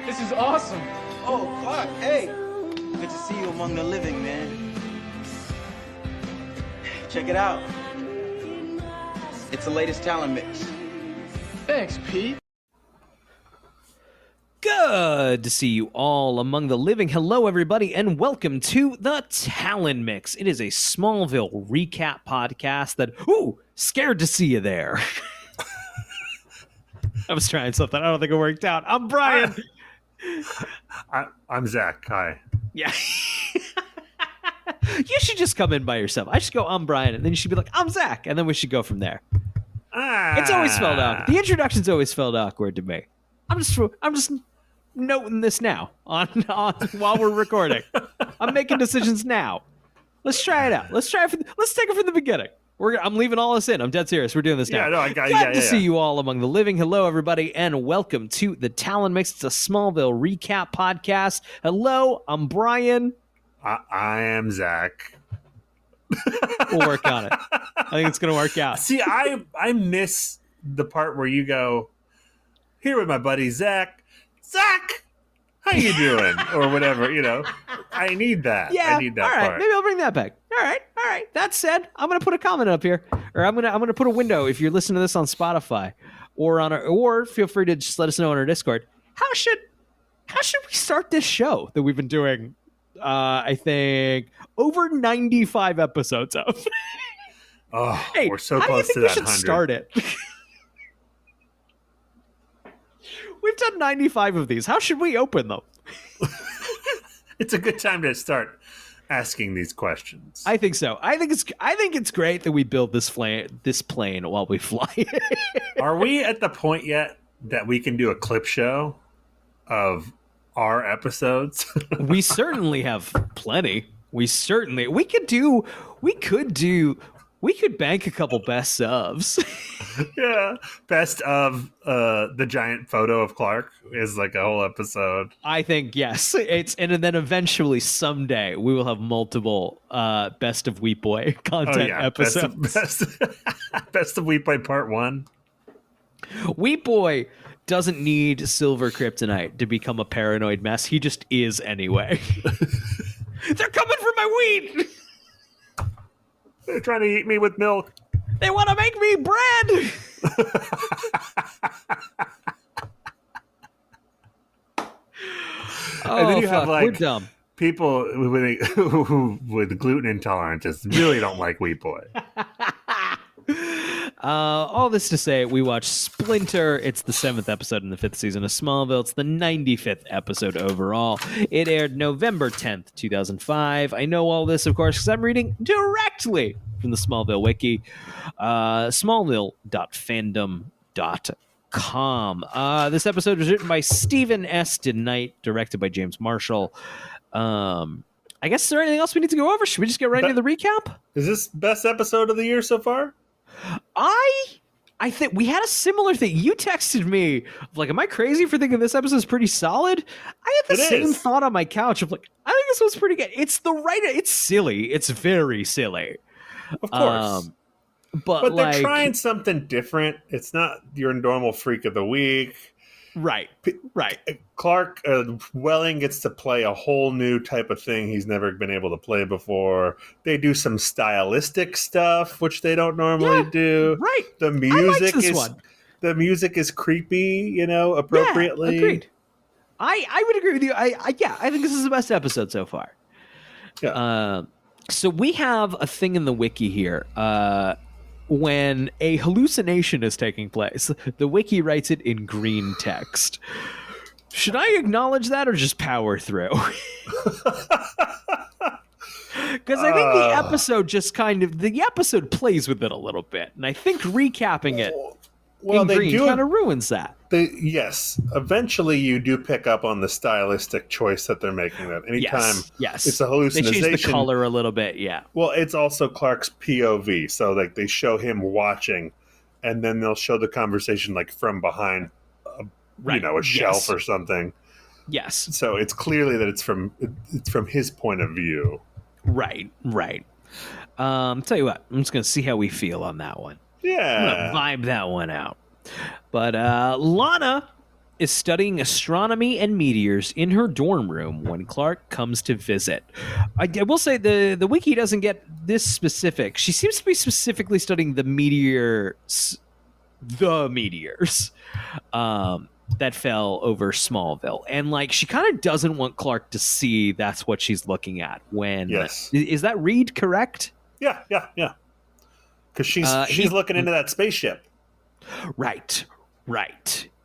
This is awesome. Oh, Clark, hey. Good to see you among the living, man. Check it out. It's the latest talent mix. Thanks, Pete. Good to see you all among the living. Hello, everybody, and welcome to the Talon Mix. It is a Smallville recap podcast that, scared to see you there. I was trying something. I don't think it worked out. I'm Brian. I'm Zach. Hi. Yeah. You should just come in by yourself. I should go, I'm Brian, and then you should be like, I'm Zach, and then we should go from there. It's always felt awkward. The introduction's always felt awkward to me. I'm just noting this now on while we're recording. I'm making decisions now. Let's try it out. Let's take it from the beginning. I'm leaving all this in. I'm dead serious. We're doing this now. Yeah, no, I got Glad to see you all among the living. Hello, everybody, and welcome to the Talon Mix. It's a Smallville recap podcast. Hello, I'm Brian. I am Zach. We'll work on it. I think it's going to work out. See, I miss the part where you go, here with my buddy Zach. Zach, how you doing? Or whatever, I need that. Yeah, I need that all right. part. Maybe I'll bring that back. All right. That said, I'm gonna put a comment up here, or I'm gonna put a window if you're listening to this on Spotify, or feel free to just let us know on our Discord. How should we start this show that we've been doing? I think over 95 episodes of. Oh, hey, we're so how close do you to think that we should 100. start it? We've done 95 of these. How should we open them? It's a good time to start asking these questions. I think so. I think it's great that we build this plane while we fly. Are we at the point yet that we can do a clip show of our episodes? We certainly have plenty. We could bank a couple best ofs. Yeah, best of the giant photo of Clark is like a whole episode. I think yes. And then eventually someday we will have multiple best of Wheat Boy content episodes. Best of Wheat Boy Part 1. Wheat Boy doesn't need silver kryptonite to become a paranoid mess. He just is anyway. They're coming for my wheat. They're trying to eat me with milk. They want to make me bread. And then you have we're dumb. People with gluten intolerances really don't like Wheat Boy. All this to say, we watched Splinter. It's the 7th episode in the 5th season of Smallville. It's the 95th episode overall. It aired November 10th, 2005. I know all this, of course, because I'm reading directly from the Smallville wiki, smallville.fandom.com. This episode was written by Stephen S. DeKnight, directed by James Marshall. I guess, is there anything else we need to go over? Should we just get right into the recap? Is this best episode of the year so far? I think we had a similar thing. You texted me like, am I crazy for thinking this episode is pretty solid? I had the same thought on my couch of like, I think this one's pretty good. It's silly. It's very silly. Of course. But they're like, trying something different. It's not your normal freak of the week. Right. Clark Welling gets to play a whole new type of thing he's never been able to play before. They do some stylistic stuff which they don't normally do. Right. The music is creepy, appropriately. Yeah, agreed. I would agree with you. I think this is the best episode so far. Yeah. So we have a thing in the wiki here. When a hallucination is taking place, the wiki writes it in green text. Should I acknowledge that or just power through? Because I think the episode the episode plays with it a little bit, and I think recapping it in green kind of ruins that. Yes, eventually you do pick up on the stylistic choice that they're making. That anytime it's a hallucination, they change the color a little bit. Yeah. Well, it's also Clark's POV, so like they show him watching, and then they'll show the conversation like from behind, a shelf or something. Yes. So it's clearly that it's from his point of view. Right. Tell you what, I'm just gonna see how we feel on that one. Yeah. I'm gonna vibe that one out. But Lana is studying astronomy and meteors in her dorm room when Clark comes to visit. I will say the wiki doesn't get this specific. She seems to be specifically studying the meteors that fell over Smallville. And like she kind of doesn't want Clark to see that's what she's looking at when is that read correct? Yeah. Because she's looking into that spaceship. Right.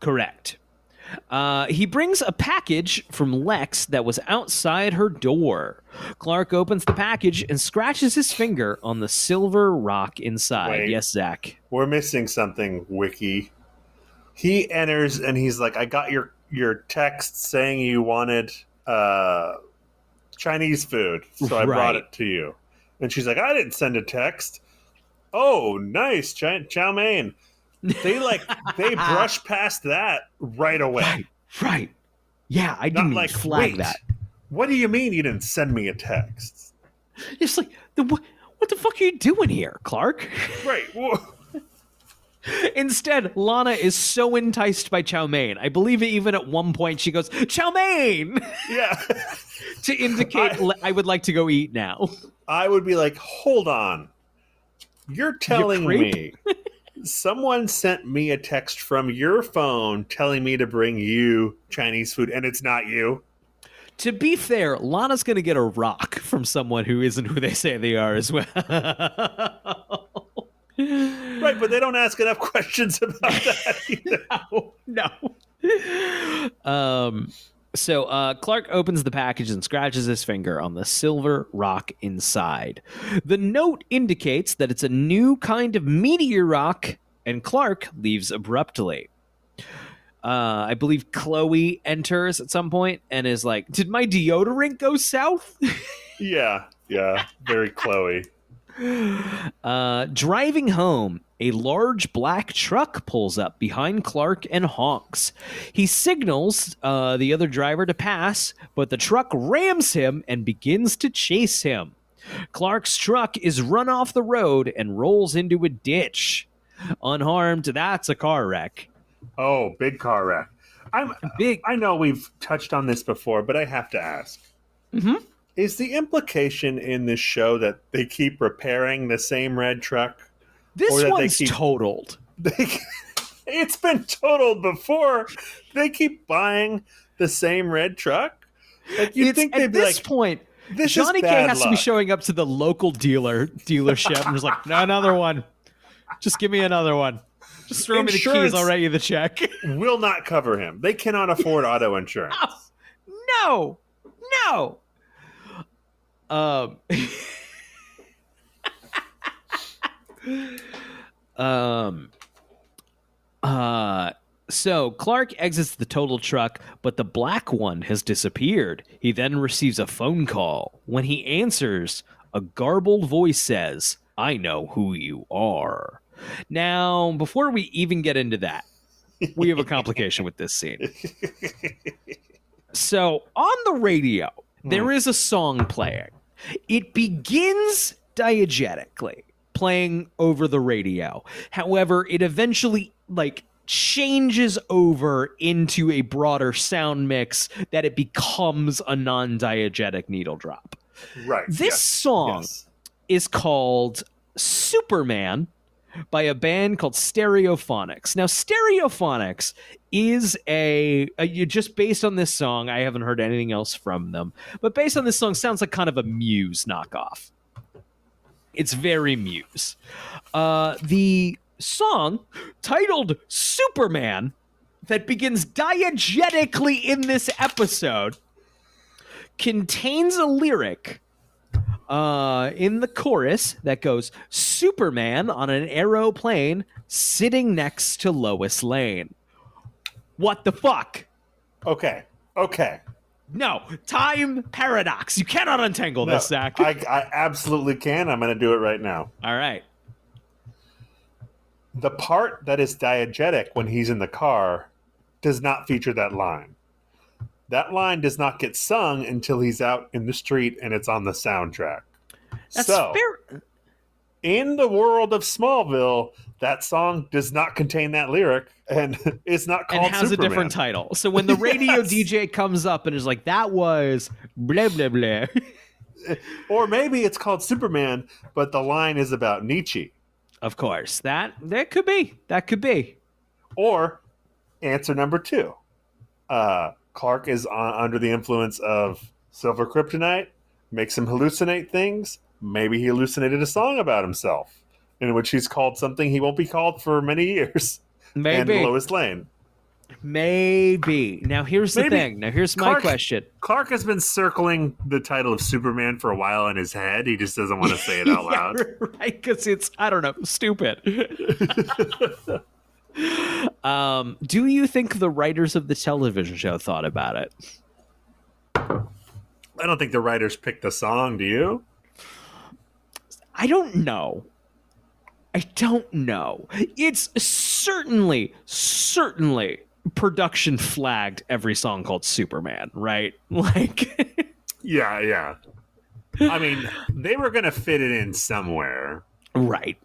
Correct. He brings a package from Lex that was outside her door. Clark opens the package and scratches his finger on the silver rock inside. Wait. Yes, Zach. We're missing something, Wiki. He enters and he's like, I got your text saying you wanted Chinese food, so I brought it to you. And she's like, I didn't send a text. Oh, nice, chow mein. They brush past that right away. Right. Yeah, I didn't even flag that. What do you mean you didn't send me a text? It's like, what the fuck are you doing here, Clark? Right. Instead, Lana is so enticed by chow mein. I believe even at one point she goes, chow mein! Yeah. To indicate I would like to go eat now. I would be like, hold on. You're telling me someone sent me a text from your phone telling me to bring you Chinese food, and it's not you? To be fair, Lana's going to get a rock from someone who isn't who they say they are as well. Right, but they don't ask enough questions about that either. No. So Clark opens the package and scratches his finger on the silver rock inside. The note indicates that it's a new kind of meteor rock, and Clark leaves abruptly. I believe Chloe enters at some point and is like, did my deodorant go south? Yeah, very Chloe. Driving home, a large black truck pulls up behind Clark and honks. He signals the other driver to pass, but the truck rams him and begins to chase him. Clark's truck is run off the road and rolls into a ditch. Unharmed, that's a car wreck. Oh, big car wreck. I know we've touched on this before, but I have to ask. Mm-hmm. Is the implication in this show that they keep repairing the same red truck? This one's totaled. It's been totaled before. They keep buying the same red truck? Like you'd think they'd be like, at this point, this Johnny is K bad has luck. to be showing up to the local dealership and just like, no, another one. Just give me another one. Just throw me the keys, I'll write you the check. Will not cover him. They cannot afford auto insurance. No. So Clark exits the total truck, but the black one has disappeared. He then receives a phone call. When he answers, a garbled voice says, I know who you are. Now, before we even get into that, we have a complication with this scene. So, on the radio, there is a song playing. It begins diegetically, playing over the radio. However, it eventually, changes over into a broader sound mix that it becomes a non-diegetic needle drop. Right. This song is called Superman by a band called Stereophonics. Now, Stereophonics is just based on this song, I haven't heard anything else from them, but based on this song, sounds like kind of a Muse knockoff. It's very Muse. The song, titled Superman, that begins diegetically in this episode, contains a lyric in the chorus that goes, Superman on an aeroplane sitting next to Lois Lane. What the fuck? Okay. No, time paradox. You cannot untangle this, Zach. I absolutely can. I'm going to do it right now. All right. The part that is diegetic when he's in the car does not feature that line. That line does not get sung until he's out in the street and it's on the soundtrack. That's fair. in the world of Smallville, that song does not contain that lyric, and it's not called and has Superman. a different title. So when the radio Yes. DJ comes up and is like, that was blah, blah, blah. Or maybe it's called Superman, but the line is about Nietzsche. Of course. That could be. That could be. Or answer number 2. Clark is under the influence of silver kryptonite, makes him hallucinate things. Maybe he hallucinated a song about himself, in which he's called something he won't be called for many years. Maybe. And Lois Lane. Maybe. Now, here's the thing. Now, here's my question. Clark has been circling the title of Superman for a while in his head. He just doesn't want to say it out loud. Right, because it's, I don't know, stupid. Do you think the writers of the television show thought about it? I don't think the writers picked the song, do you? I don't know. It's certainly production flagged every song called Superman, right? Like, Yeah. I mean, they were going to fit it in somewhere. Right.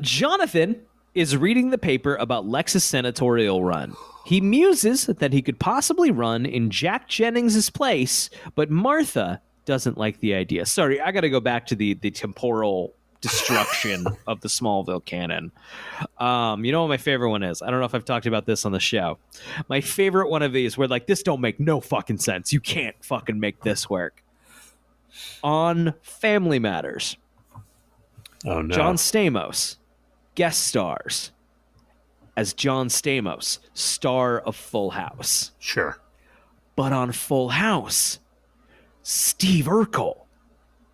Jonathan is reading the paper about Lex's senatorial run. He muses that he could possibly run in Jack Jennings' place, but Martha doesn't like the idea. Sorry, I got to go back to the temporal destruction of the Smallville canon. You know what my favorite one is? I don't know if I've talked about this on the show. My favorite one of these where like, this don't make no fucking sense. You can't fucking make this work. On Family Matters. Oh, no. John Stamos guest stars as John Stamos, star of Full House. Sure. But on Full House, Steve Urkel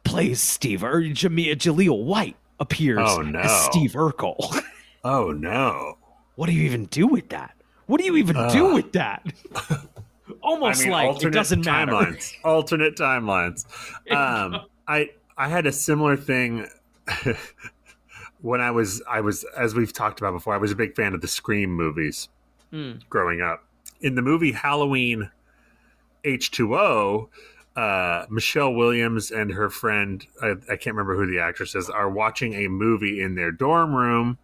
plays Jaleel White appears as Steve Urkel. Oh, no. What do you even do with that? Almost like it doesn't matter. Alternate timelines. I had a similar thing when I was, as we've talked about before, I was a big fan of the Scream movies growing up. In the movie Halloween H2O, Michelle Williams and her friend, I can't remember who the actress is, are watching a movie in their dorm room.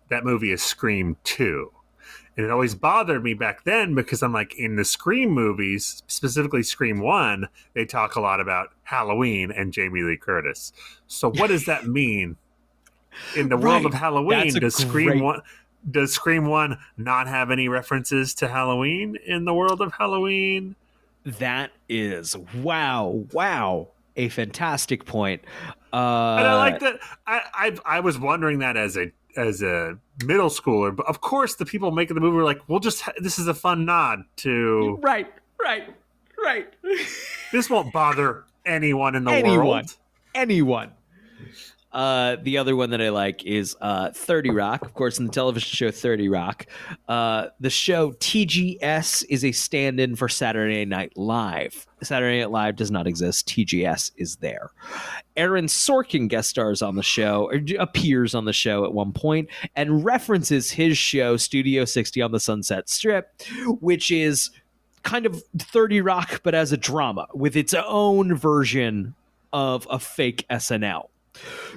That movie is Scream 2. And it always bothered me back then because I'm like, in the Scream movies, specifically Scream 1, they talk a lot about Halloween and Jamie Lee Curtis. So what does that mean in the world of Halloween? Does Scream 1 not have any references to Halloween in the world of Halloween? That is wow, a fantastic point. And I like that. I was wondering that as a middle schooler, but of course the people making the movie were like, this is a fun nod to right. This won't bother anyone in the world. Anyone. The other one that I like is 30 Rock. Of course, in the television show 30 Rock, the show TGS is a stand-in for Saturday Night Live. Saturday Night Live does not exist. TGS is there. Aaron Sorkin guest stars on the show, or appears on the show at one point, and references his show Studio 60 on the Sunset Strip, which is kind of 30 Rock, but as a drama, with its own version of a fake SNL.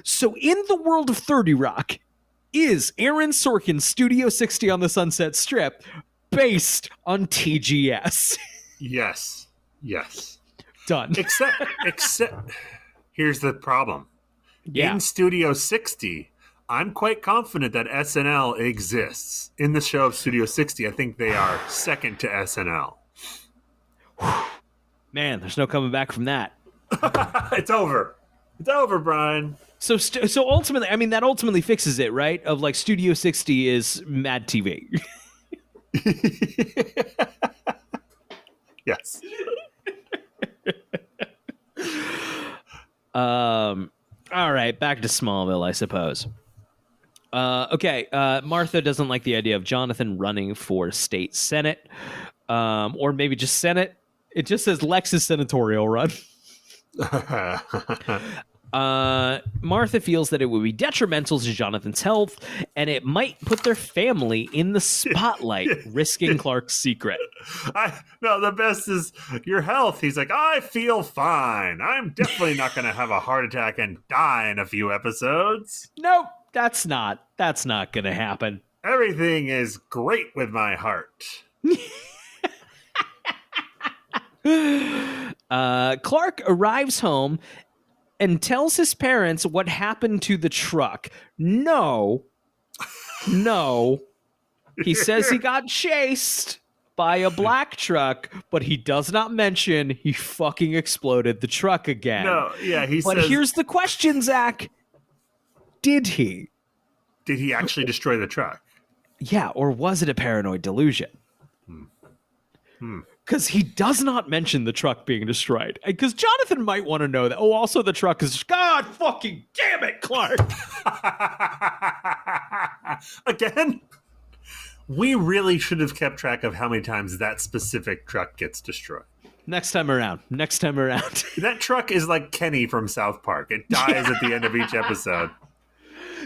So in the world of 30 Rock, is Aaron Sorkin's Studio 60 on the Sunset Strip based on TGS? Yes. Done. Except here's the problem. Yeah. In Studio 60, I'm quite confident that SNL exists. In the show of Studio 60, I think they are second to SNL. Man, there's no coming back from that. It's over. It's over, Brian. So ultimately, I mean, that ultimately fixes it, right? Of like Studio 60 is Mad TV. Yes. All right, back to Smallville, I suppose. Okay, Martha doesn't like the idea of Jonathan running for state senate, or maybe just Senate. It just says Lex's senatorial run. Martha feels that it would be detrimental to Jonathan's health, and it might put their family in the spotlight, risking Clark's secret. No, the best is your health. He's like, I feel fine. I'm definitely not going to have a heart attack and die in a few episodes. Nope, that's not going to happen. Everything is great with my heart. Clark arrives home and tells his parents what happened to the truck. No. He says he got chased by a black truck, but he does not mention he fucking exploded the truck again. No, yeah, he But says... here's the question, Zach. Did he? Did he actually destroy the truck? Yeah, or was it a paranoid delusion? Because he does not mention the truck being destroyed. Because Jonathan might want to know that. Oh, also the truck is... God fucking damn it, Clark! Again? We really should have kept track of how many times that specific truck gets destroyed. Next time around. That truck is like Kenny from South Park. It dies at the end of each episode.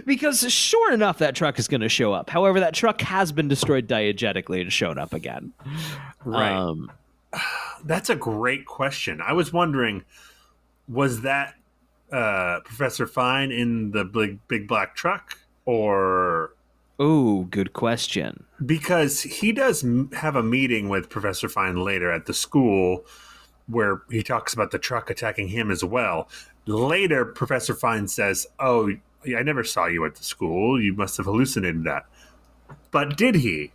Because sure enough, that truck is going to show up. However, that truck has been destroyed diegetically and shown up again. Right. That's a great question. I was wondering, was that Professor Fine in the big black truck? Or... Oh, good question. Because he does have a meeting with Professor Fine later at the school where he talks about the truck attacking him as well. Later, Professor Fine says, oh, I never saw you at the school. You must have hallucinated that. But did he?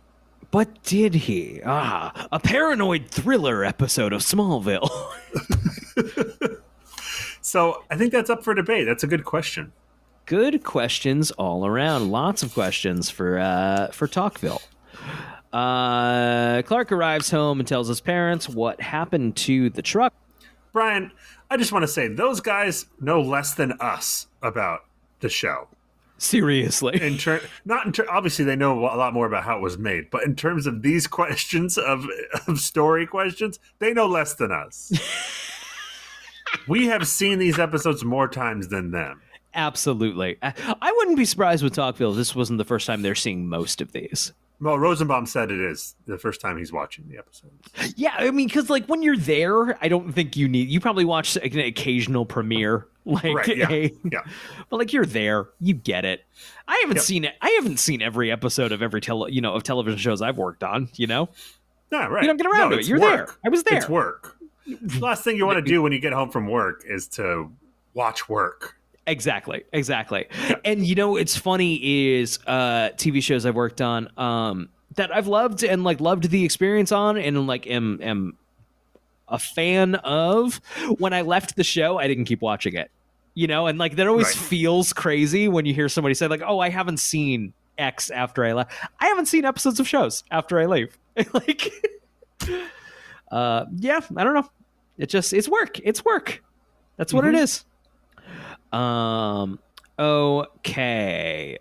A paranoid thriller episode of Smallville. So I think that's up for debate. That's a good question. Good questions all around. Lots of questions for Talkville. Clark arrives home and tells his parents what happened to the truck. Brian, I just want to say, those guys know less than us about the show. Seriously. Obviously, they know a lot more about how it was made, but in terms of these questions, of story questions, they know less than us. We have seen these episodes more times than them. Absolutely. I wouldn't be surprised with Talkville if this wasn't the first time they're seeing most of these. Well, Rosenbaum said it is the first time he's watching the episodes. Yeah, I mean, because like when you're there, I don't think you probably watch an occasional premiere, like yeah. But like you're there, you get it. I haven't seen it. I haven't seen every episode of every of television shows I've worked on. Yeah, right. You don't get around to it. You're there. I was there. It's work. The last thing you want to do when you get home from work is to watch work. Exactly. And it's funny is TV shows I've worked on that I've loved and like loved the experience on and like am a fan of. When I left the show, I didn't keep watching it. And like that always feels crazy when you hear somebody say like, "Oh, I haven't seen X after I left." I haven't seen episodes of shows after I leave. Like I don't know. It's work. That's what it is. Okay.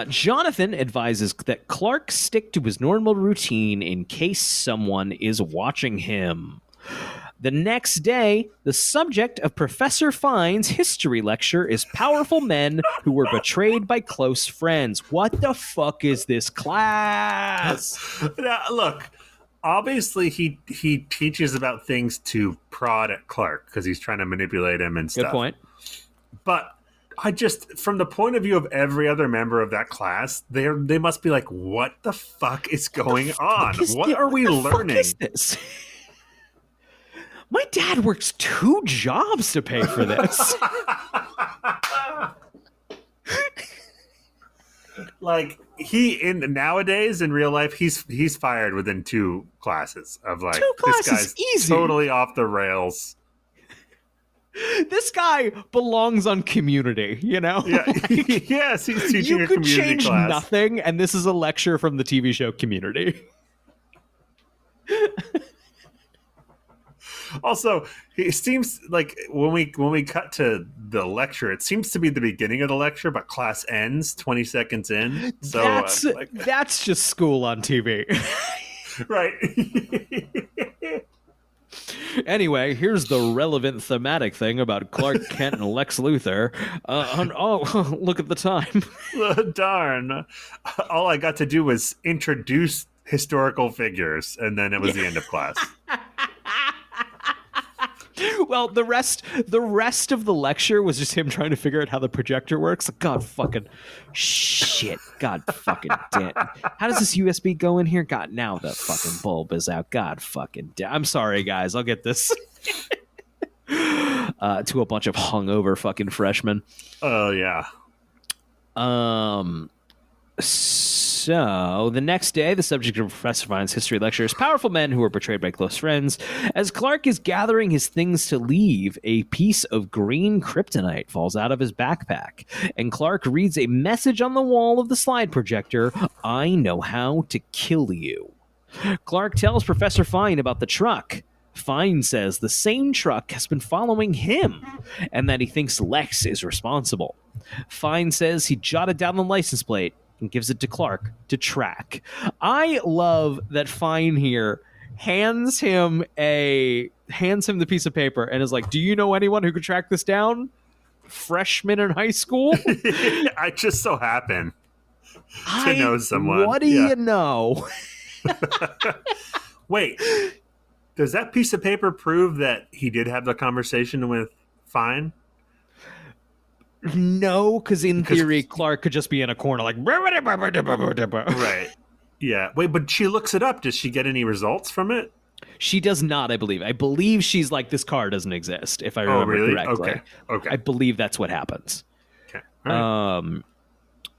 Jonathan advises that Clark stick to his normal routine in case someone is watching him. The next day, the subject of Professor Fine's history lecture is powerful men who were betrayed by close friends. What the fuck is this class? Now, look, obviously he teaches about things to prod at Clark because he's trying to manipulate him and stuff. Good point. But I just, from the point of view of every other member of that class, they must be like, what the fuck is going on? What are we learning? Fuck is this? My dad works 2 jobs to pay for this. Like nowadays in real life, he's fired within 2 classes of like 2 classes, this guy's easy. Totally off the rails. This guy belongs on Community, Yeah. Like, yes, he's teaching you a could community change class. nothing, and this is a lecture from the TV show Community. Also, it seems like when we cut to the lecture, it seems to be the beginning of the lecture, but class ends 20 seconds in. So that's just school on TV. Right. Anyway, here's the relevant thematic thing about Clark Kent and Lex Luthor. Look at the time. Darn. All I got to do was introduce historical figures, and then it was the end of class. Well, the rest of the lecture was just him trying to figure out how the projector works. God fucking shit. God fucking damn. How does this USB go in here? God, now the fucking bulb is out. God fucking damn. I'm sorry, guys. I'll get this to a bunch of hungover fucking freshmen. Oh, yeah. So, the next day, the subject of Professor Fine's history lecture is powerful men who are betrayed by close friends. As Clark is gathering his things to leave, a piece of green kryptonite falls out of his backpack, and Clark reads a message on the wall of the slide projector, "I know how to kill you." Clark tells Professor Fine about the truck. Fine says the same truck has been following him, and that he thinks Lex is responsible. Fine says he jotted down the license plate and gives it to Clark to track. I love that Fine here hands him the piece of paper and is like, "Do you know anyone who could track this down? Freshman in high school?" I just so happen to know someone. What do you know? Wait, does that piece of paper prove that he did have the conversation with Fine? No, because in theory, Clark could just be in a corner like... Right. Yeah. Wait, but she looks it up. Does she get any results from it? She does not, I believe. I believe she's like, this car doesn't exist, if I remember correctly. Okay. I believe that's what happens. Okay. All right.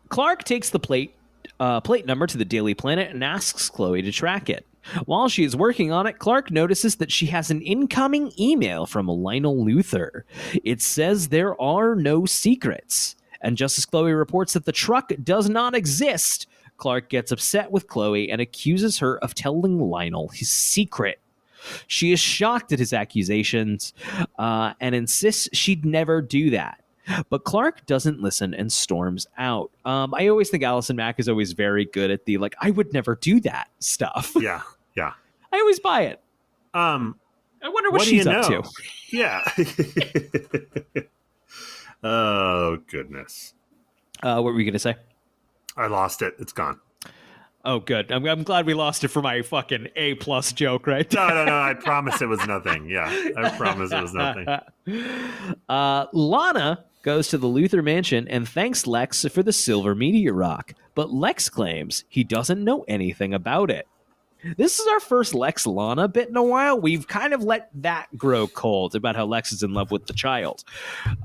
Clark takes the plate number to the Daily Planet and asks Chloe to track it. While she is working on it, Clark notices that she has an incoming email from Lionel Luthor. It says there are no secrets. And just as Chloe reports that the truck does not exist, Clark gets upset with Chloe and accuses her of telling Lionel his secret. She is shocked at his accusations and insists she'd never do that. But Clark doesn't listen and storms out. I always think Allison Mack is always very good at the, like, I would never do that stuff. Yeah. I always buy it. I wonder what she's up to. Yeah. Oh, goodness. What were you going to say? I lost it. It's gone. Oh, good. I'm glad we lost it for my fucking A+ joke, right? No. I promise it was nothing. Yeah, I promise it was nothing. Lana goes to the Luthor mansion and thanks Lex for the silver meteor rock, but Lex claims he doesn't know anything about it. This is our first Lex-Lana bit in a while. We've kind of let that grow cold about how Lex is in love with the child,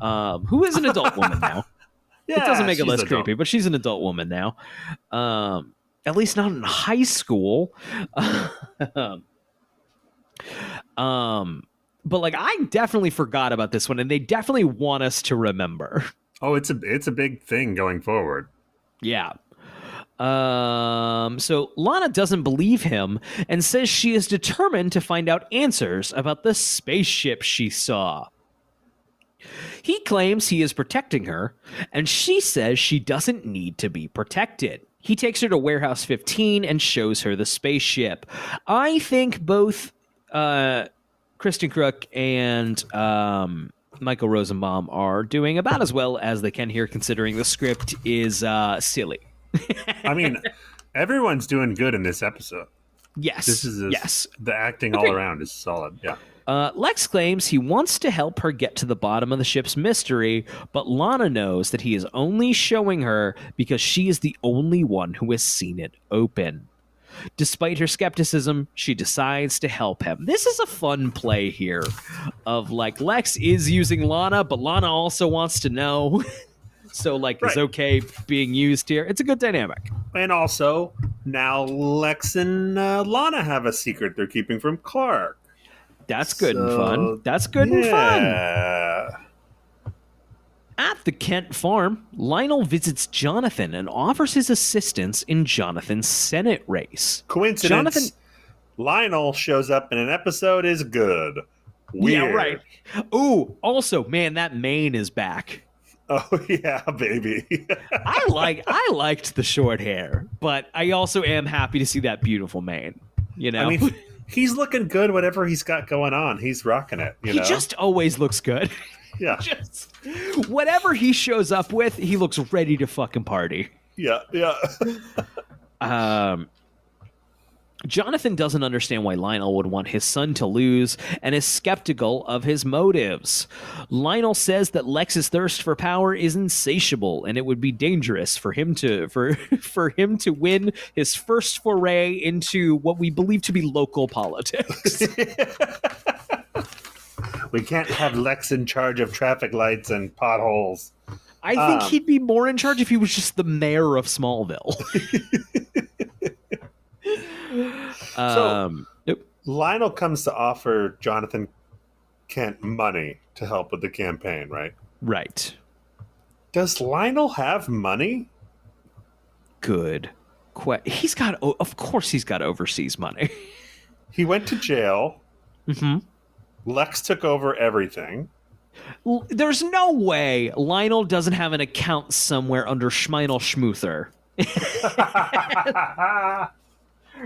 who is an adult woman now. Yeah, it doesn't make it less adult. creepy, but she's an adult woman now. At least not in high school. But like, I definitely forgot about this one, and they definitely want us to remember. Oh, it's a big thing going forward. Yeah. So Lana doesn't believe him and says she is determined to find out answers about the spaceship she saw. He claims he is protecting her, and she says she doesn't need to be protected. He takes her to Warehouse 15 and shows her the spaceship. I think both Kristen Crook and Michael Rosenbaum are doing about as well as they can here, considering the script is silly. I mean, everyone's doing good in this episode. Yes. Yes. The acting all around is solid. Yeah. Lex claims he wants to help her get to the bottom of the ship's mystery, but Lana knows that he is only showing her because she is the only one who has seen it open. Despite her skepticism, she decides to help him. This is a fun play here of, like, Lex is using Lana, but Lana also wants to know. So, like, right. It's okay being used here. It's a good dynamic. And also, now Lex and Lana have a secret they're keeping from Clark. That's good and fun. That's good and fun. At the Kent farm, Lionel visits Jonathan and offers his assistance in Jonathan's Senate race. Coincidence. Lionel shows up in an episode is good. Weird. Yeah, right. Ooh, also, man, that mane is back. Oh yeah, baby. I liked the short hair, but I also am happy to see that beautiful mane. You know, I mean, he's looking good. Whatever he's got going on, he's rocking it. You know? just always looks good. Yeah. Just whatever he shows up with, he looks ready to fucking party. Yeah. Jonathan doesn't understand why Lionel would want his son to lose and is skeptical of his motives. Lionel says that Lex's thirst for power is insatiable and it would be dangerous for him to for him to win his first foray into what we believe to be local politics. We can't have Lex in charge of traffic lights and potholes. I think he'd be more in charge if he was just the mayor of Smallville. Lionel comes to offer Jonathan Kent money to help with the campaign, right? Right. Does Lionel have money? Good. Of course he's got overseas money. He went to jail. Mm-hmm. Lex took over everything. There's no way Lionel doesn't have an account somewhere under Schmeinel Schmuther.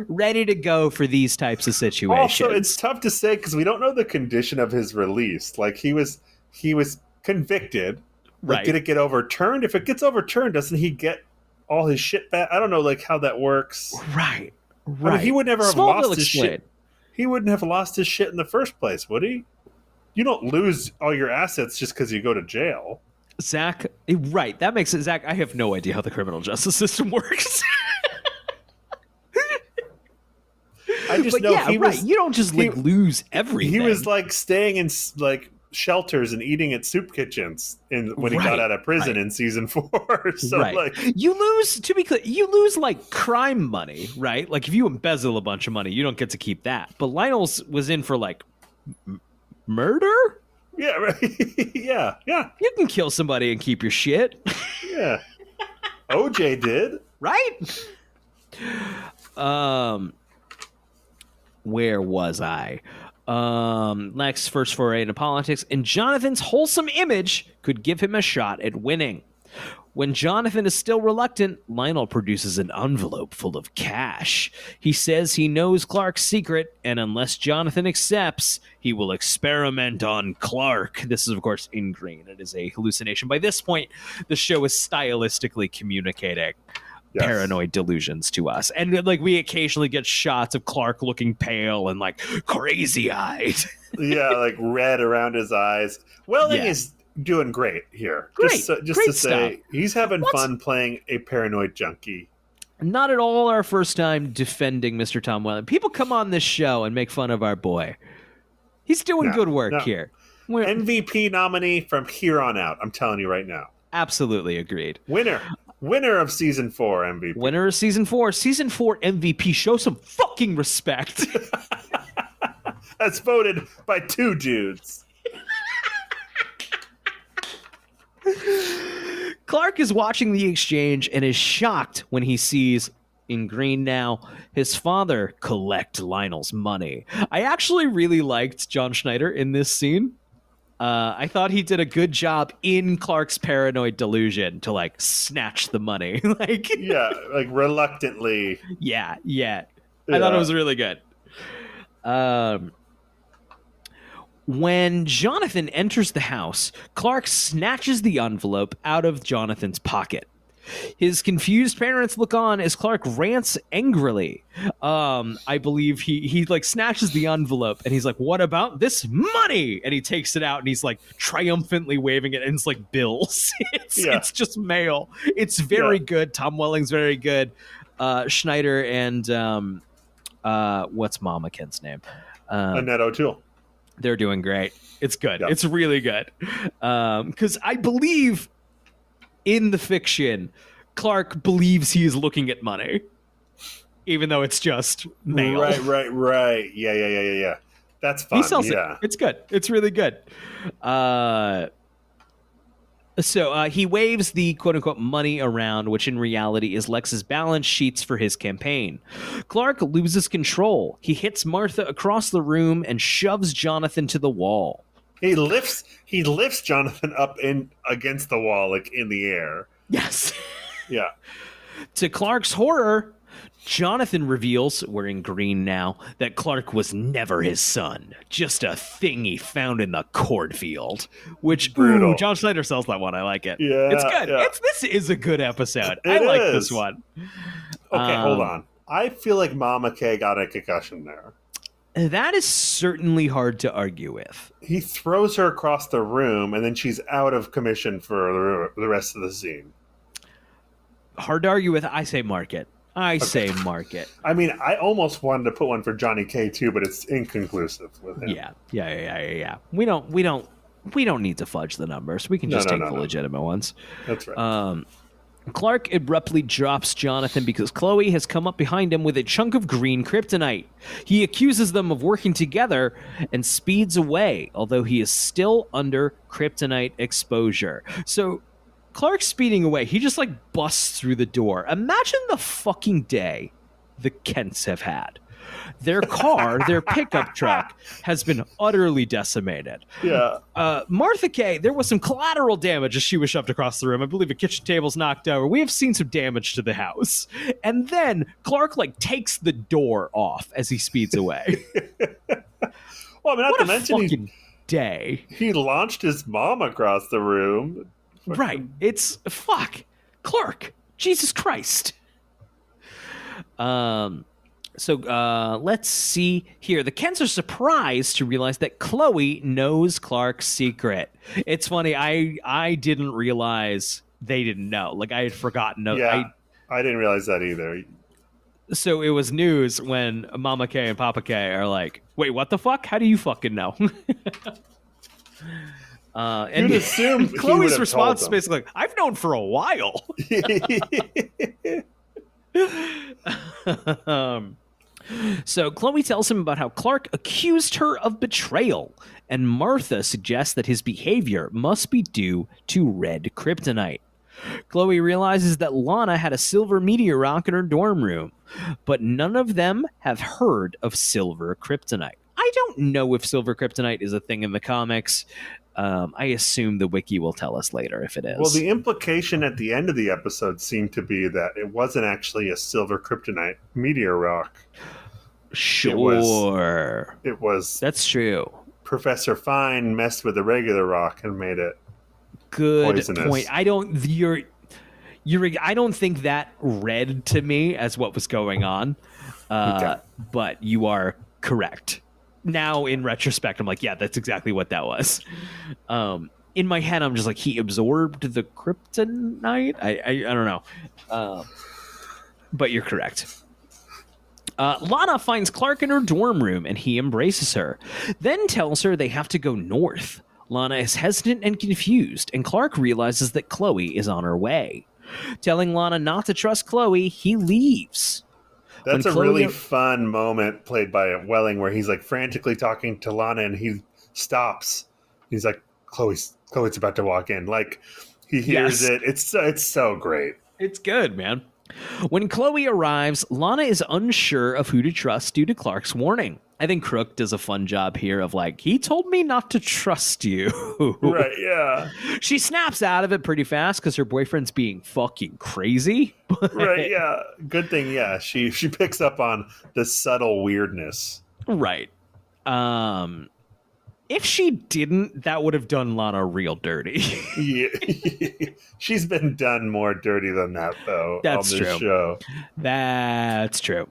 Ready to go for these types of situations. Also, it's tough to say because we don't know the condition of his release. Like he was convicted. Like, right. did it get overturned? If it gets overturned, doesn't he get all his shit back? I don't know, like how that works. Right. I mean, he would never have Smallville lost his shit. He wouldn't have lost his shit in the first place, would he? You don't lose all your assets just because you go to jail. Zach, right. That makes it. Zach, I have no idea how the criminal justice system works. I just know he was. You don't just lose everything. He was like staying in like shelters and eating at soup kitchens when he got out of prison in season 4. So like you lose. To be clear, you lose like crime money, right? Like if you embezzle a bunch of money, you don't get to keep that. But Lionel's was in for like murder. Yeah, right. yeah. You can kill somebody and keep your shit. Yeah. OJ did. Right? Where was I? Lex's first foray into politics, and Jonathan's wholesome image could give him a shot at winning. When Jonathan is still reluctant, Lionel produces an envelope full of cash. He says he knows Clark's secret, and unless Jonathan accepts, he will experiment on Clark. This is, of course, in green. It is a hallucination. By this point, the show is stylistically communicating paranoid delusions to us. And like we occasionally get shots of Clark looking pale and like crazy eyed. Yeah, like red around his eyes. Welling is doing great here. Great. Just great to say, stuff. he's having fun playing a paranoid junkie. Not at all our first time defending Mr. Tom Welling. People come on this show and make fun of our boy. He's doing good work here. MVP nominee from here on out. I'm telling you right now. Absolutely agreed. Winner of season 4 MVP. Winner of season 4. Season 4 MVP. Show some fucking respect. That's voted by 2 dudes. Clark is watching the exchange and is shocked when he sees, in green now, his father collect Lionel's money. I actually really liked John Schneider in this scene. I thought he did a good job in Clark's paranoid delusion to like snatch the money. like reluctantly. Yeah. I thought it was really good. When Jonathan enters the house, Clark snatches the envelope out of Jonathan's pocket. His confused parents look on as Clark rants angrily. I believe he like snatches the envelope and he's like, "What about this money?" And he takes it out and he's like triumphantly waving it, and it's like bills. It's just mail. It's very good. Tom Welling's very good. Schneider and what's Mama Ken's name? Annette O'Toole. They're doing great. It's good. Yep. It's really good. Because I believe in the fiction, Clark believes he is looking at money, even though it's just mail. Right. Yeah. That's fun. He sells it. It's good. It's really good. So he waves the quote-unquote money around, which in reality is Lex's balance sheets for his campaign. Clark loses control. He hits Martha across the room and shoves Jonathan to the wall. He lifts Jonathan up in against the wall, like in the air. Yes. Yeah. To Clark's horror, Jonathan reveals, wearing green now, that Clark was never his son, just a thing he found in the cornfield. Which, Brutal. ooh, John Schneider sells that one. I like it. Yeah, it's good. yeah. This is a good episode. It I like is. this one. Okay, hold on. I feel like Mama K got a concussion there. That is certainly hard to argue with. He throws her across the room, and then she's out of commission for the rest of the scene. Hard to argue with. I say mark it. I say mark it. I mean, I almost wanted to put one for Johnny K too, but it's inconclusive with him. Yeah. We don't need to fudge the numbers. We can just take the legitimate ones. That's right. Clark abruptly drops Jonathan because Chloe has come up behind him with a chunk of green kryptonite. He accuses them of working together and speeds away, although he is still under kryptonite exposure. So Clark's speeding away. He just busts through the door. Imagine the fucking day the Kents have had. Their car, their pickup truck, has been utterly decimated. Yeah. Martha Kay, there was some collateral damage as she was shoved across the room. I believe a kitchen table's knocked over. We have seen some damage to the house. And then Clark takes the door off as he speeds away. Well, I mean, not what to a mention fucking day. He launched his mom across the room. Right. It's Clark. Jesus Christ. So let's see here. The Kents are surprised to realize that Chloe knows Clark's secret. It's funny. I didn't realize they didn't know. I had forgotten. Yeah, I didn't realize that either. So it was news when Mama K and Papa K are like, wait, what the fuck? How do you fucking know? And you'd assume Chloe's response is basically, I've known for a while. So Chloe tells him about how Clark accused her of betrayal, and Martha suggests that his behavior must be due to red kryptonite. Chloe realizes that Lana had a silver meteor rock in her dorm room, but none of them have heard of silver kryptonite. I don't know if silver kryptonite is a thing in the comics. I assume the wiki will tell us later if it is. Well, the implication at the end of the episode seemed to be that it wasn't actually a silver kryptonite meteor rock. Sure. It was. That's true. Professor Fine messed with the regular rock and made it good poisonous. Point. I don't think that read to me as what was going on. Okay. But you are correct. Now, in retrospect, I'm like, yeah, that's exactly what that was. In my head, I'm just like, he absorbed the kryptonite? I don't know. But you're correct. Lana finds Clark in her dorm room, and he embraces her. Then tells her they have to go north. Lana is hesitant and confused, and Clark realizes that Chloe is on her way. Telling Lana not to trust Chloe, he leaves. That's a really fun moment played by Welling where he's frantically talking to Lana and he stops. He's like, Chloe's about to walk in. He hears it. It's so great. It's good, man. When Chloe arrives, Lana is unsure of who to trust due to Clark's warning. I think Crook does a fun job here of he told me not to trust you. Right, yeah. She snaps out of it pretty fast because her boyfriend's being fucking crazy. Right, yeah. Good thing, yeah. She picks up on the subtle weirdness. Right. If she didn't, that would have done Lana real dirty. Yeah. She's been done more dirty than that, though. That's on this true. Show. That's true.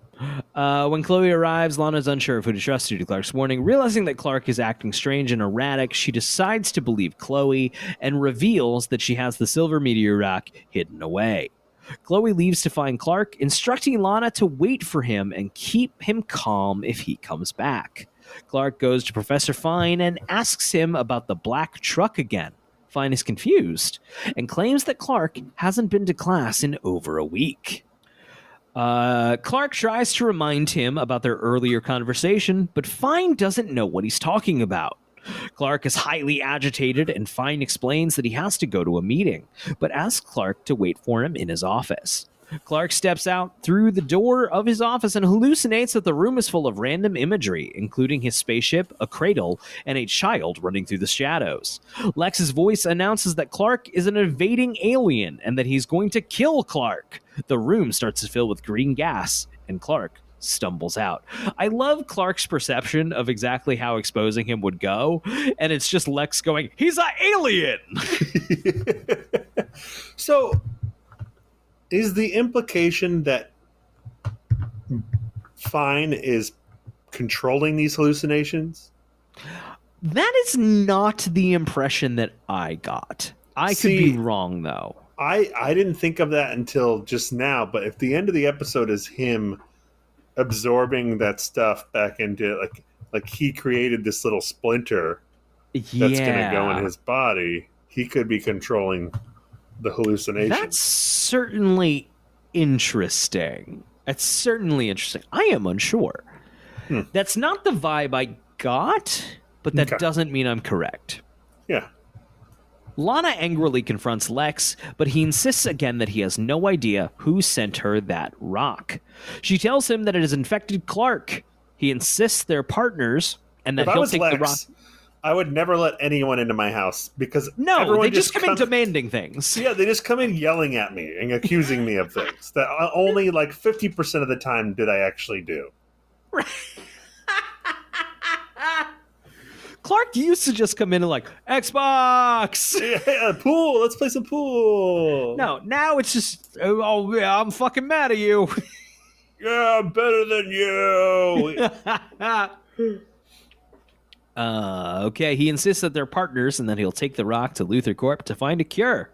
When Chloe arrives, Lana's unsure of who to trust due to Clark's warning. Realizing that Clark is acting strange and erratic, she decides to believe Chloe and reveals that she has the silver meteor rock hidden away. Chloe leaves to find Clark, instructing Lana to wait for him and keep him calm if he comes back. Clark goes to Professor Fine and asks him about the black truck again. Fine is confused and claims that Clark hasn't been to class in over a week. Clark tries to remind him about their earlier conversation, but Fine doesn't know what he's talking about. Clark is highly agitated, and Fine explains that he has to go to a meeting, but asks Clark to wait for him in his office. Clark steps out through the door of his office and hallucinates that the room is full of random imagery, including his spaceship, a cradle, and a child running through the shadows. Lex's voice announces that Clark is an invading alien and that he's going to kill Clark. The room starts to fill with green gas, and Clark stumbles out. I love Clark's perception of exactly how exposing him would go, and it's just Lex going, "He's an alien!" So, is the implication that Fine is controlling these hallucinations? That is not the impression that I got. I could be wrong, though. I didn't think of that until just now, but if the end of the episode is him absorbing that stuff back into, like he created this little splinter that's going to go in his body, he could be controlling the hallucination. That's certainly interesting. That's certainly interesting. I am unsure. That's not the vibe I got, but that doesn't mean I'm correct. Yeah. Lana angrily confronts Lex, but he insists again that he has no idea who sent her that rock. She tells him that it has infected Clark. He insists they're partners and that he'll take the rock. I would never let anyone into my house because they just come in demanding things. Yeah, they just come in yelling at me and accusing me of things that only like 50% of the time did I actually do. Clark used to just come in and like, Xbox! Yeah, pool, let's play some pool. No, now it's just, oh yeah, I'm fucking mad at you. Yeah, I'm better than you. Okay, he insists that they're partners and that he'll take the rock to Luthor Corp to find a cure.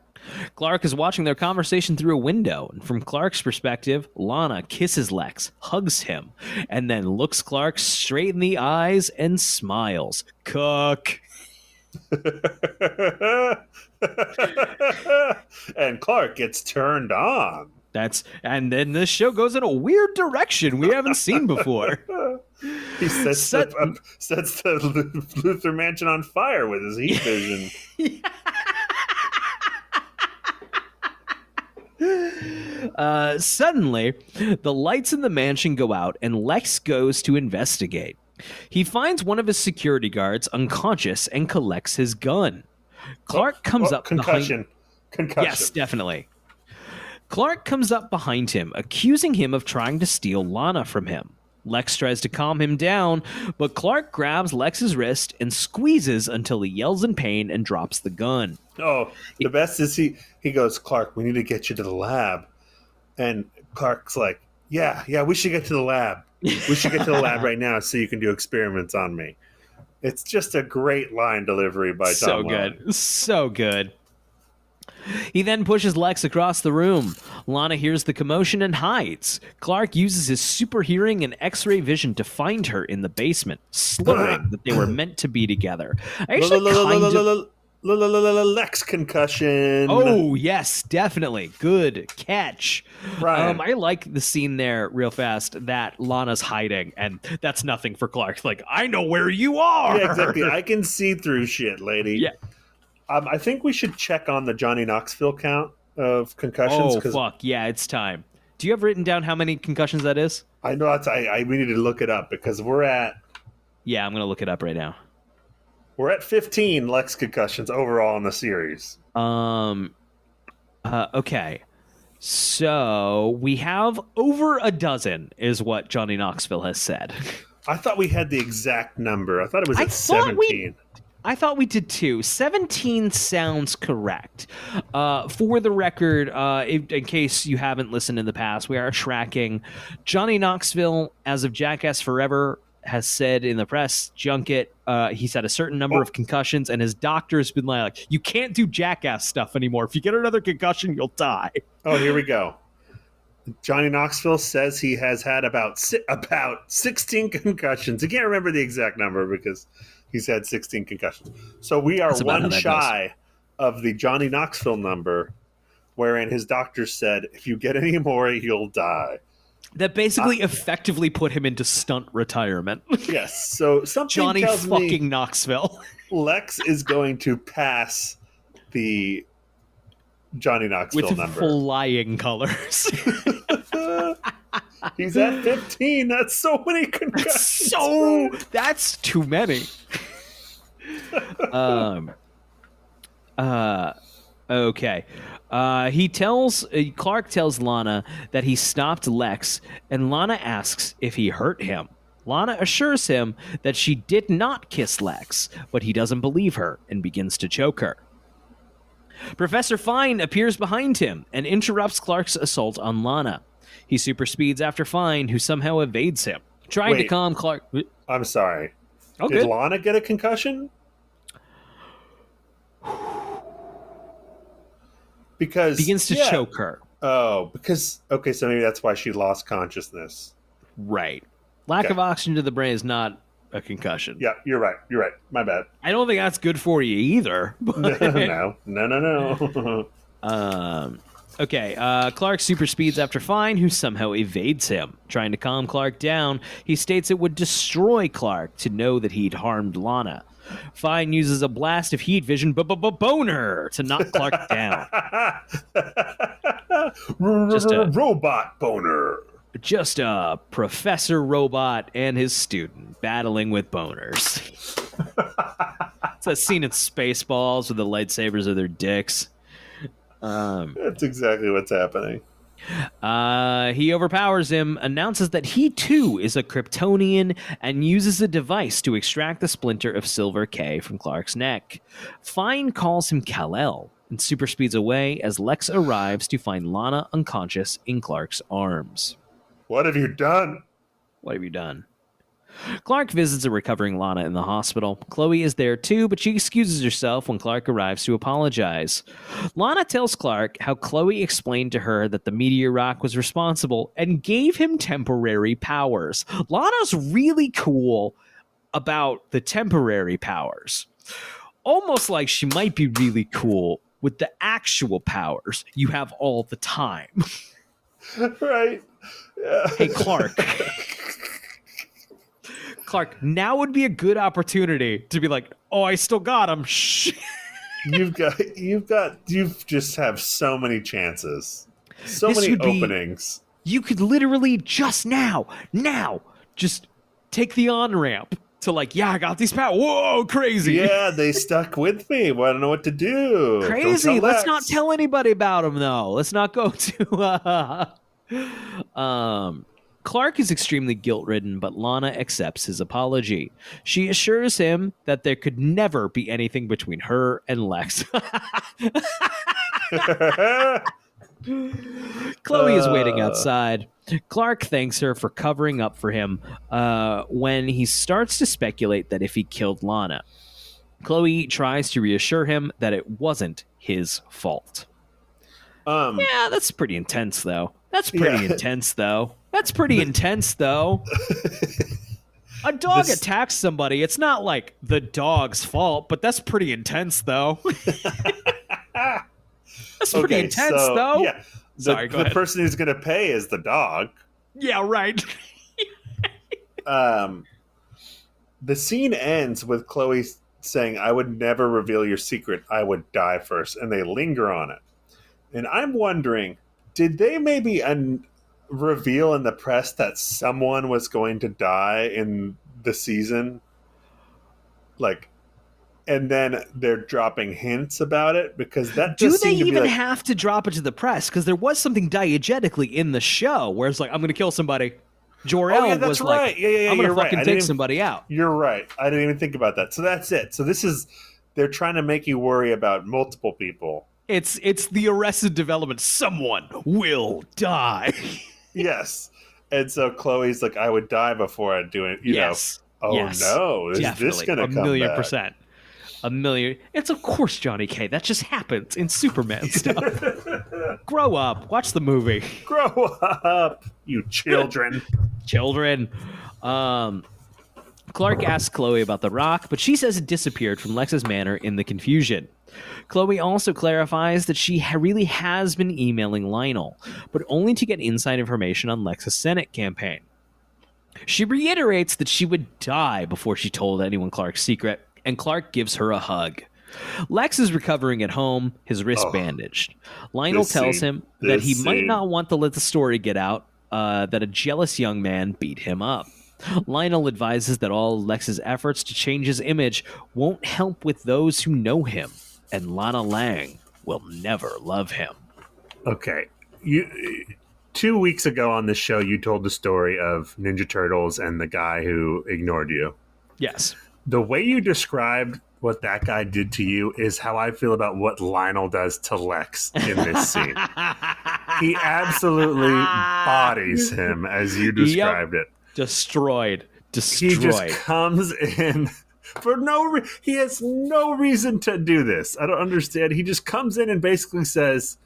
Clark is watching their conversation through a window, and from Clark's perspective, Lana kisses Lex, hugs him, and then looks Clark straight in the eyes and smiles. Cook. And Clark gets turned on. And then this show goes in a weird direction we haven't seen before. He sets the Luthor Mansion on fire with his heat vision. Suddenly, the lights in the mansion go out, and Lex goes to investigate. He finds one of his security guards unconscious and collects his gun. Clark comes up concussion. Yes, definitely. Clark comes up behind him, accusing him of trying to steal Lana from him. Lex tries to calm him down, but Clark grabs Lex's wrist and squeezes until he yells in pain and drops the gun. Oh, the best is he goes, Clark, we need to get you to the lab. And Clark's like, yeah, we should get to the lab. We should get to the lab right now so you can do experiments on me. It's just a great line delivery by Tom Welling. So good. He then pushes Lex across the room. Lana hears the commotion and hides. Clark uses his super hearing and X-ray vision to find her in the basement, slurring that they were meant to be together. Lex concussion. Oh, yes, definitely. Good catch. Right. I like the scene there real fast that Lana's hiding, and that's nothing for Clark. Like, I know where you are. Yeah, exactly. I can see through shit, lady. Yeah. I think we should check on the Johnny Knoxville count of concussions. Oh, fuck. Yeah, it's time. Do you have written down how many concussions that is? I know. We need to look it up because we're at... Yeah, I'm going to look it up right now. We're at 15 Lex concussions overall in the series. Okay. So we have over a dozen is what Johnny Knoxville has said. I thought we had the exact number. I thought it was at 17. I thought we did too. 17 sounds correct. For the record, in case you haven't listened in the past, we are tracking Johnny Knoxville, as of Jackass Forever, has said in the press junket, he's had a certain number of concussions, and his doctor's been like, you can't do Jackass stuff anymore. If you get another concussion, you'll die. Oh, here we go. Johnny Knoxville says he has had about 16 concussions. I can't remember the exact number because he's had 16 concussions. So we are one shy of the Johnny Knoxville number, wherein his doctor said, if you get any more, you'll die. That basically effectively put him into stunt retirement. Yes. So something Johnny tells fucking me Knoxville. Lex is going to pass the Johnny Knoxville with number. flying colors. He's at 15. That's so many concussions. That's too many. Okay. Clark tells Lana that he stopped Lex, and Lana asks if he hurt him. Lana assures him that she did not kiss Lex, but he doesn't believe her and begins to choke her. Professor Fine appears behind him and interrupts Clark's assault on Lana. He super speeds after Fine, who somehow evades him, trying to calm Clark. I'm sorry. Okay. Did Lana get a concussion? Because begins to choke her. Oh, because okay, so maybe that's why she lost consciousness. Right. Lack of oxygen to the brain is not a concussion. Yeah, you're right. You're right. My bad. I don't think that's good for you either. No. Okay, Clark super speeds after Fine, who somehow evades him. Trying to calm Clark down, he states it would destroy Clark to know that he'd harmed Lana. Fine uses a blast of heat vision boner to knock Clark down. Just a robot boner. Just a professor robot and his student battling with boners. It's a scene in Spaceballs where the lightsabers are their dicks. That's exactly what's happening. He overpowers him, announces that he too is a Kryptonian, and uses a device to extract the splinter of Silver K from Clark's neck. Fine calls him Kal-El and super speeds away as Lex arrives to find Lana unconscious in Clark's arms. What have you done? What have you done? Clark visits a recovering Lana in the hospital. Chloe is there too, but she excuses herself when Clark arrives to apologize. Lana tells Clark how Chloe explained to her that the meteor rock was responsible and gave him temporary powers. Lana's really cool about the temporary powers. Almost like she might be really cool with the actual powers you have all the time. Right. Yeah. Hey, Clark. Clark, now would be a good opportunity to be like, oh, I still got him. Shh. You just have so many chances. So many openings. You could literally just now, just take the on-ramp to like, yeah, I got these powers. Whoa, crazy. Yeah, they stuck with me. Well, I don't know what to do. Crazy. Let's not tell anybody about them, though. Let's not go to... Clark is extremely guilt-ridden, but Lana accepts his apology. She assures him that there could never be anything between her and Lex. Chloe is waiting outside. Clark thanks her for covering up for him when he starts to speculate that if he killed Lana. Chloe tries to reassure him that it wasn't his fault. Yeah, that's pretty intense, though. That's pretty intense, though. A dog attacks somebody. It's not like the dog's fault, but that's pretty intense, though. That's pretty intense, though. Yeah, the person who's going to pay is the dog. Yeah, right. The scene ends with Chloe saying, I would never reveal your secret. I would die first. And they linger on it. And I'm wondering, did they maybe reveal in the press that someone was going to die in the season? Like, and then they're dropping hints about it? Because that just do they seemed to be even like, have to drop it to the press? Because there was something diegetically in the show where it's like, I'm going to kill somebody. Jor-El was right. like, I'm going to fucking take somebody out. You're right. I didn't even think about that. So that's it. So this is, they're trying to make you worry about multiple people. It's the Arrested Development. Someone will die. Yes. And so Chloe's like, I would die before I'd do it. You know. Oh, yes. No. Is this going to come back? 1,000,000%. A million. It's of course Johnny K. That just happens in Superman stuff. Grow up. Watch the movie. Grow up, you children. Clark asks Chloe about the rock, but she says it disappeared from Lex's manor in the confusion. Chloe also clarifies that she really has been emailing Lionel, but only to get inside information on Lex's Senate campaign. She reiterates that she would die before she told anyone Clark's secret, and Clark gives her a hug. Lex is recovering at home, his wrist bandaged. Lionel This tells scene. him that he This might scene. not want to let the story get out, that a jealous young man beat him up. Lionel advises that all Lex's efforts to change his image won't help with those who know him, and Lana Lang will never love him. Okay. 2 weeks ago on this show, you told the story of Ninja Turtles and the guy who ignored you. Yes. The way you described what that guy did to you is how I feel about what Lionel does to Lex in this scene. He absolutely bodies him as you described it. Destroyed. He just comes in for he has no reason to do this. I don't understand. He just comes in and basically says,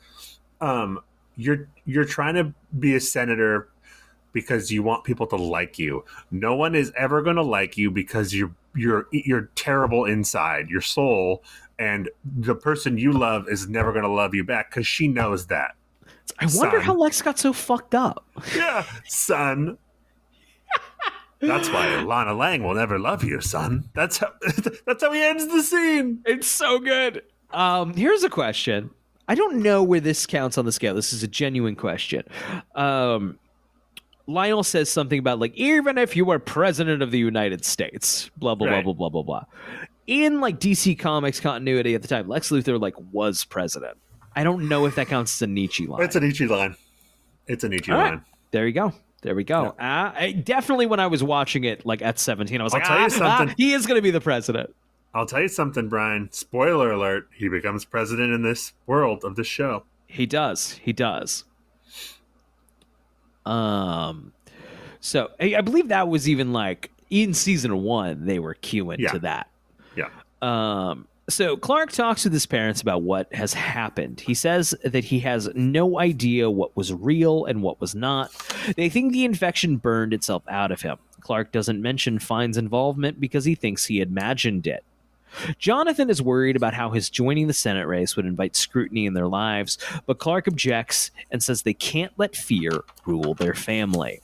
you're trying to be a senator because you want people to like you. No one is ever going to like you because you're terrible inside your soul, and the person you love is never going to love you back because she knows that. I wonder how Lex got so fucked up. Yeah, son. That's why Lana Lang will never love you, son. That's how he ends the scene. It's so good. Here's a question. I don't know where this counts on the scale. This is a genuine question. Lionel says something about, like, even if you were president of the United States, blah, blah, Right. blah, blah, blah, blah, blah. In, like, DC Comics continuity at the time, Lex Luthor, like, was president. I don't know if that counts as a Nietzsche line. It's a Nietzsche line. It's a Nietzsche All right. line. There you go. There we go. Definitely when I was watching it, like, at 17, I was like, tell you something. he is going to be the president. I'll tell you something, Brian. Spoiler alert, he becomes president in this world of this show. He does. He does. So I believe that was even, like, in season 1, they were cueing to that. Yeah. So Clark talks with his parents about what has happened. He says that he has no idea what was real and what was not. They think the infection burned itself out of him. Clark doesn't mention Fine's involvement because he thinks he imagined it. Jonathan is worried about how his joining the Senate race would invite scrutiny in their lives, but Clark objects and says they can't let fear rule their family.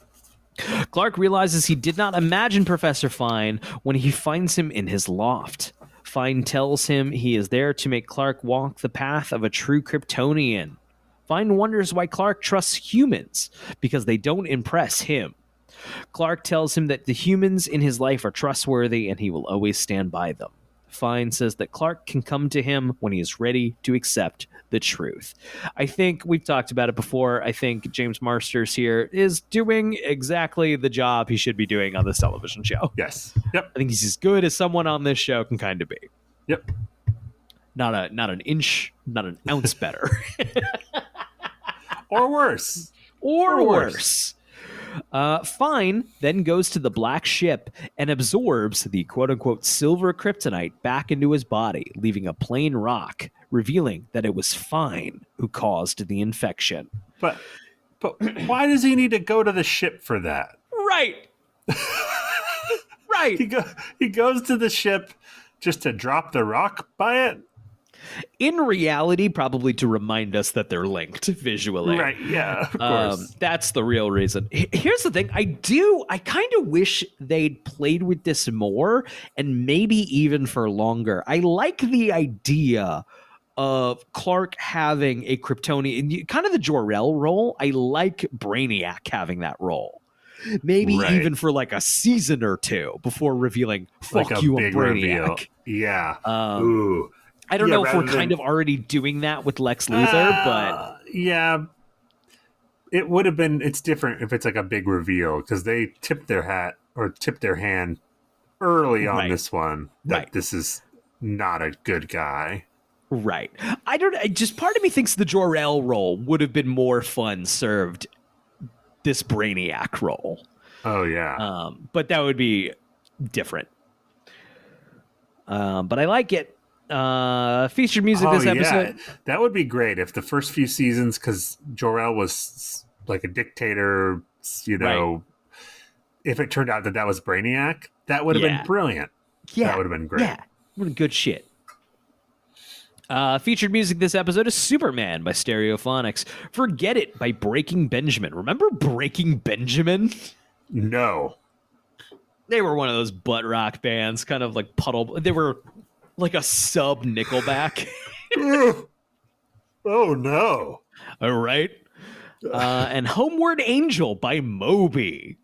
Clark realizes he did not imagine Professor Fine when he finds him in his loft. Fine tells him he is there to make Clark walk the path of a true Kryptonian. Fine wonders why Clark trusts humans, because they don't impress him. Clark tells him that the humans in his life are trustworthy and he will always stand by them. Fine says that Clark can come to him when he is ready to accept the truth. I think we've talked about it before. I think James Marsters here is doing exactly the job he should be doing on this television show. Yes. Yep. I think he's as good as someone on this show can kind of be. Yep. Not an inch, not an ounce better. Or worse. Or worse. Fine then goes to the black ship and absorbs the quote-unquote silver kryptonite back into his body, leaving a plain rock, revealing that it was Fine who caused the infection. But why does he need to go to the ship for that? Right. Right. He goes to the ship just to drop the rock by it? In reality, probably to remind us that they're linked visually. Right, yeah, of course. That's the real reason. Here's the thing. I kind of wish they'd played with this more and maybe even for longer. I like the idea of Clark having a Kryptonian, kind of the Jor-El role. I like Brainiac having that role. Maybe even for like a season or two before revealing, fuck like you, big I'm Brainiac. Reveal. Yeah. Ooh. I don't know if we're kind of already doing that with Lex Luthor, but... Yeah. It would have been... It's different if it's like a big reveal, because they tipped their hat or tipped their hand early on this one that this is not a good guy. Right. Just part of me thinks the Jor-El role would have been more fun served this Brainiac role. Oh, yeah. But that would be different. But I like it. Featured music this episode. Yeah. That would be great if the first few seasons, because Jor-El was like a dictator, if it turned out that was Brainiac, that would have been brilliant. Yeah. That would have been great. Yeah. What good shit. Featured music this episode is Superman by Stereophonics. Forget It by Breaking Benjamin. Remember Breaking Benjamin? No. They were one of those butt rock bands, kind of like Puddle. They were like a sub Nickelback. Oh no! All right. And Homeward Angel by Moby.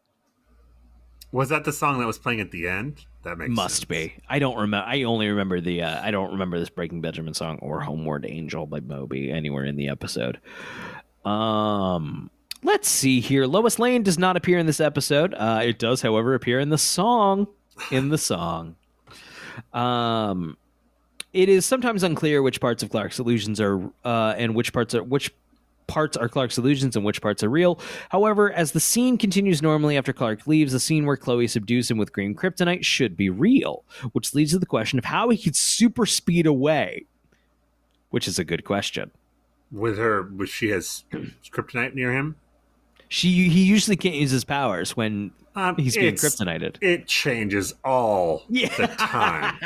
Was that the song that was playing at the end? That makes Must sense. be. I don't remember. I only remember the. I don't remember this Breaking Benjamin song or Homeward Angel by Moby anywhere in the episode. Let's see here. Lois Lane does not appear in this episode. It does, however, appear in the song. It is sometimes unclear which parts of Clark's illusions are and which parts are Clark's illusions and which parts are real. However, as the scene continues normally after Clark leaves, the scene where Chloe subdues him with green kryptonite should be real, which leads to the question of how he could super speed away, which is a good question. She has kryptonite near him? He usually can't use his powers when he's being kryptonited. It changes all the time.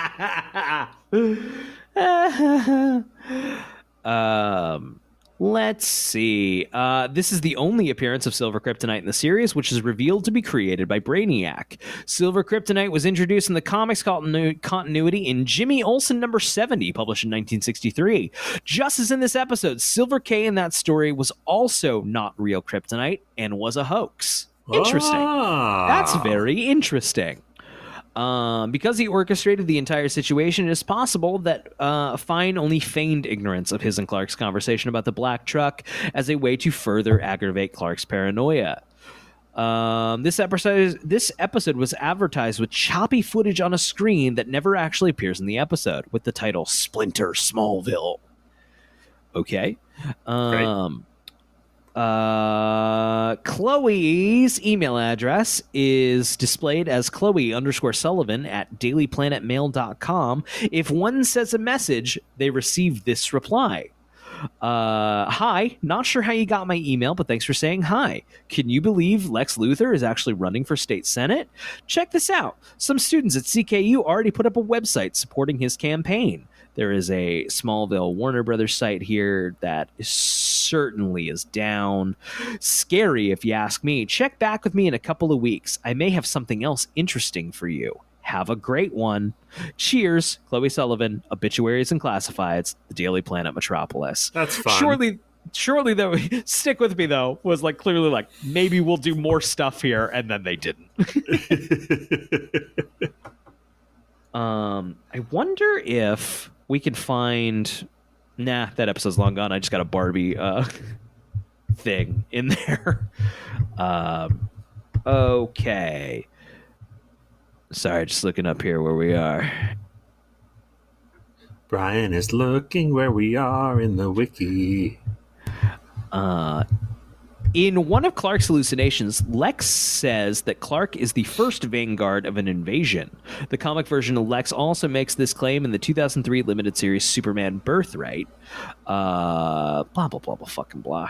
Let's see. This is the only appearance of Silver Kryptonite in the series, which is revealed to be created by Brainiac. Silver Kryptonite was introduced in the comics continuity in Jimmy Olsen number 70, published in 1963. Just as in this episode, Silver K in that story was also not real kryptonite and was a hoax. Interesting. That's very interesting. Because he orchestrated the entire situation, it is possible that Fine only feigned ignorance of his and Clark's conversation about the black truck as a way to further aggravate Clark's paranoia. This episode was advertised with choppy footage on a screen that never actually appears in the episode, with the title Splinter Smallville. Okay. Chloe's email address is displayed as Chloe_Sullivan@dailyplanetmail.com. If one says a message, they receive this reply. Hi, not sure how you got my email, but thanks for saying hi. Can you believe Lex Luthor is actually running for state senate? Check this out. Some students at CKU already put up a website supporting his campaign. There is a Smallville Warner Brothers site here that certainly is down. Scary, if you ask me. Check back with me in a couple of weeks. I may have something else interesting for you. Have a great one. Cheers, Chloe Sullivan, Obituaries and Classifieds, the Daily Planet Metropolis. That's fun. Surely though, stick with me though, was like clearly like, maybe we'll do more stuff here, and then they didn't. I wonder if we can find... Nah, that episode's long gone. I just got a Barbie thing in there. Okay. Sorry, just looking up here where we are. Brian is looking where we are in the wiki. In one of Clark's hallucinations, Lex says that Clark is the first vanguard of an invasion. The comic version of Lex also makes this claim in the 2003 limited series Superman Birthright. Blah, blah, blah, blah, fucking blah.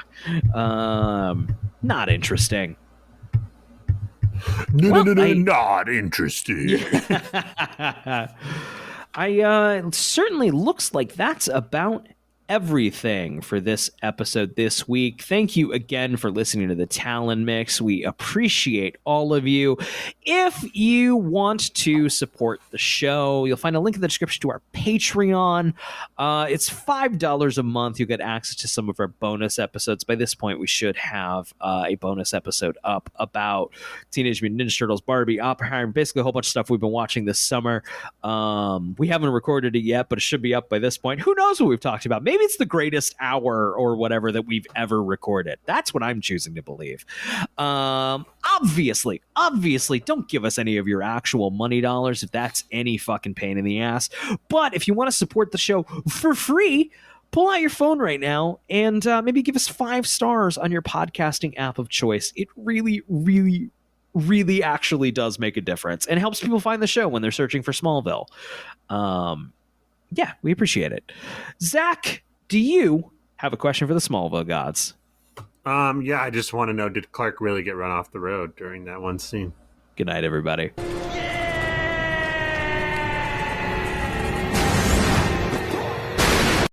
Not interesting. Not interesting. It certainly looks like that's about everything for this episode this week. Thank you again for listening to the Talon Mix. We appreciate all of you. If you want to support the show, you'll find a link in the description to our Patreon. It's $5 a month. You'll get access to some of our bonus episodes. By this point, we should have a bonus episode up about Teenage Mutant Ninja Turtles, Barbie, Oppenheimer, basically a whole bunch of stuff we've been watching this summer. We haven't recorded it yet, but it should be up by this point. Who knows what we've talked about? Maybe it's the greatest hour or whatever that we've ever recorded. That's what I'm choosing to believe. Obviously, don't give us any of your actual money dollars if that's any fucking pain in the ass. But if you want to support the show for free, pull out your phone right now and maybe give us 5 stars on your podcasting app of choice. It really, really, really actually does make a difference and helps people find the show when they're searching for Smallville. Yeah, we appreciate it. Zach, do you have a question for the Smallville gods? Yeah, I just want to know, did Clark really get run off the road during that one scene? Good night, everybody. Yeah!